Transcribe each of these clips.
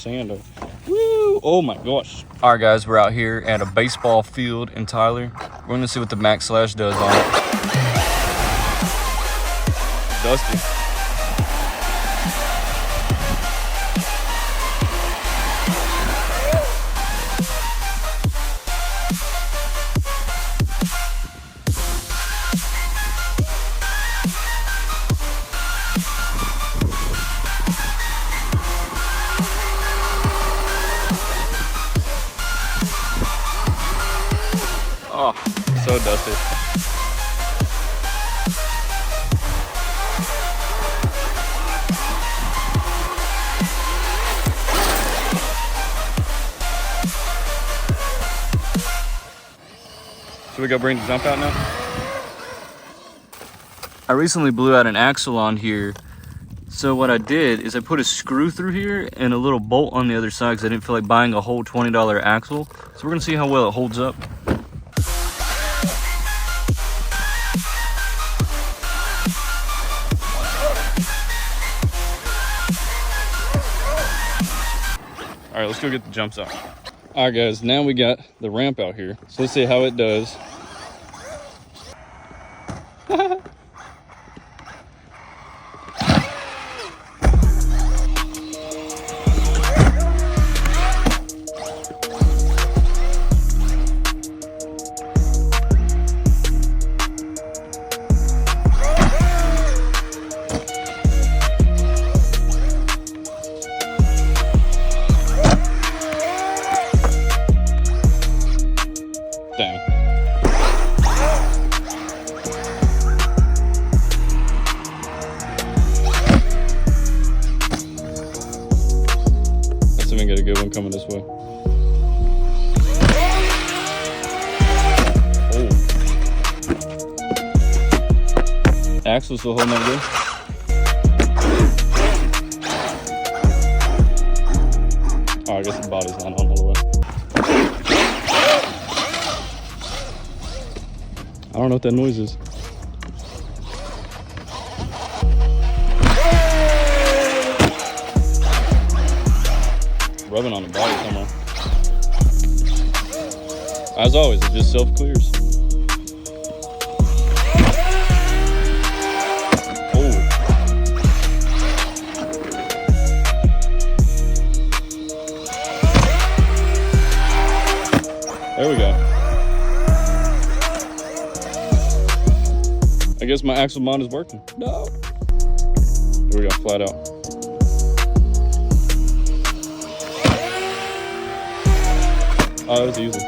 sand. Woo! Oh my gosh. All right, guys, we're out here at a baseball field in Tyler. We're gonna see what the Maxx Slash does on it. Dusty. Oh, so dusty. Should we go bring the jump out now? I recently blew out an axle on here. So what I did is I put a screw through here and a little bolt on the other side because I didn't feel like buying a whole $20 axle. So we're gonna see how well it holds up. All right, let's go get the jumps out. All right, guys, now we got the ramp out here. So let's see how it does. Dang. Let's see if we can get a good one coming this way. Oh. Axle's still holding up good. Oh, I guess the body's not on all the way. I don't know what that noise is. Rubbing on the body somewhere. As always, it just self-clears. Oh. There we go. I guess my axle mod is working. No. There we go, flat out. Oh, that was easy.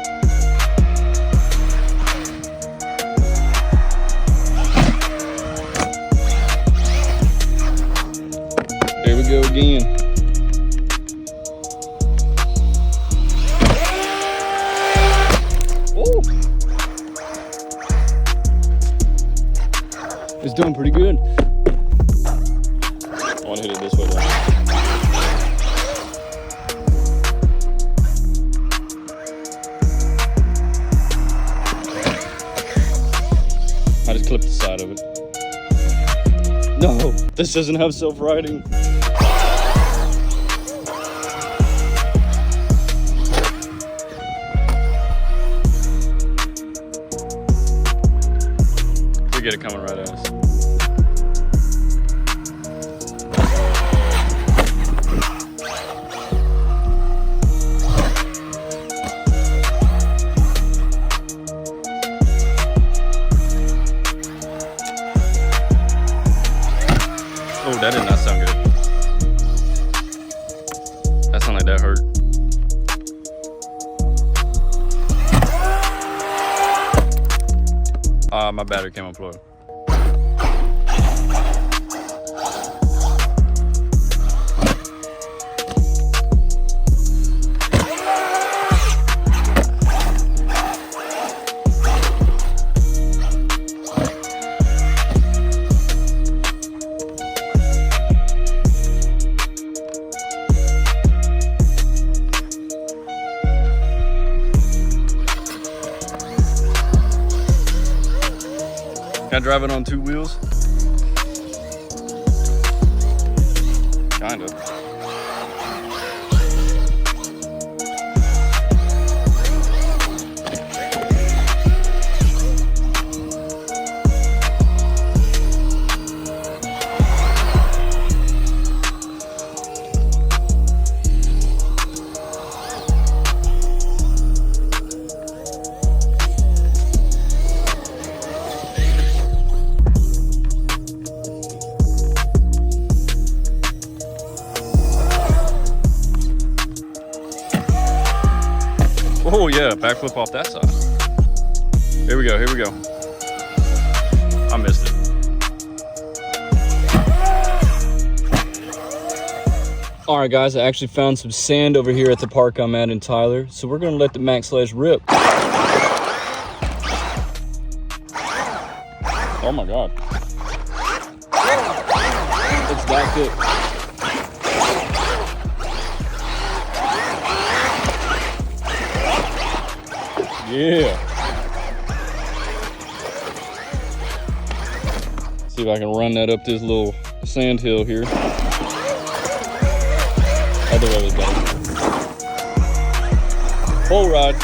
There we go again. Ooh. It's doing pretty good. I want to hit it this way though. I just clipped the side of it. No, this doesn't have self-riding. We get it coming right at us. Oh, that did not sound good. That sounded like that hurt. My battery came unplugged. Can I drive it on two wheels? Kind of. Oh yeah, backflip off that side. Here we go, here we go. I missed it. All right, guys, I actually found some sand over here at the park I'm at in Tyler. So we're gonna let the Maxx Slash rip. Oh my God. It's that good. Yeah. See if I can run that up this little sand hill here. Other way was better. Full ride.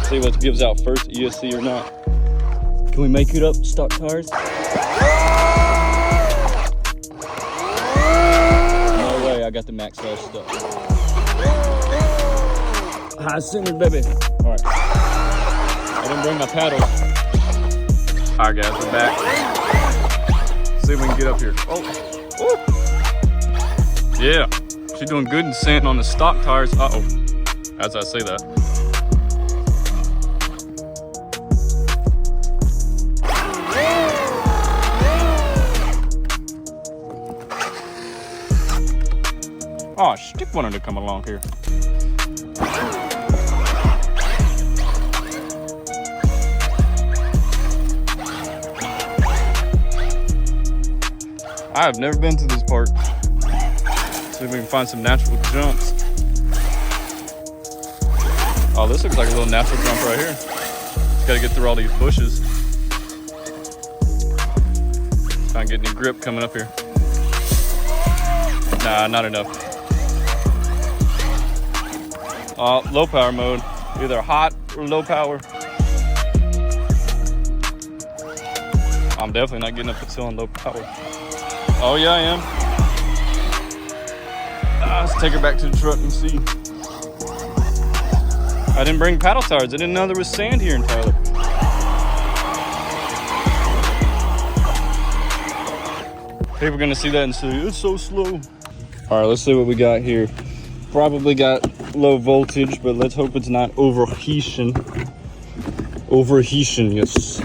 See what gives out first, ESC or not. Can we make it up, stock tires? No way, I got the Maxx Slash stuck. High centered, baby. All right. I didn't bring my paddles. All right, guys, we're back. See if we can get up here. Oh, woo. Yeah, she's doing good in sand on the stock tires. Uh-oh, as I say that. Oh, Stick wanted to come along here. I have never been to this park. See if we can find some natural jumps. Oh, this looks like a little natural jump right here. Just gotta get through all these bushes. Try and get any grip coming up here. Nah, not enough. Low power mode. Either hot or low power. I'm definitely not getting up this hill on low power. Oh yeah, I am. Let's take her back to the truck and see. I didn't bring paddle tires. I didn't know there was sand here in Tyler. People are gonna see that and say, it's so slow. All right, let's see what we got here. Probably got low voltage, but let's hope it's not overheating. Overheating, yes.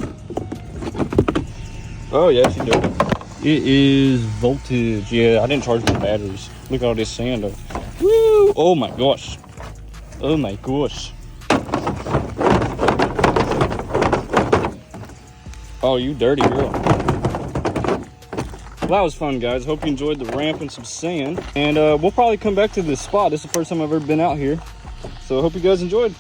Oh yeah, she did. It is voltage. Yeah, I didn't charge my batteries. Look at all this sand. Woo! Oh my gosh. Oh my gosh. Oh, you dirty girl. Well, that was fun, guys. Hope you enjoyed the ramp and some sand. And we'll probably come back to this spot. This is the first time I've ever been out here. So I hope you guys enjoyed.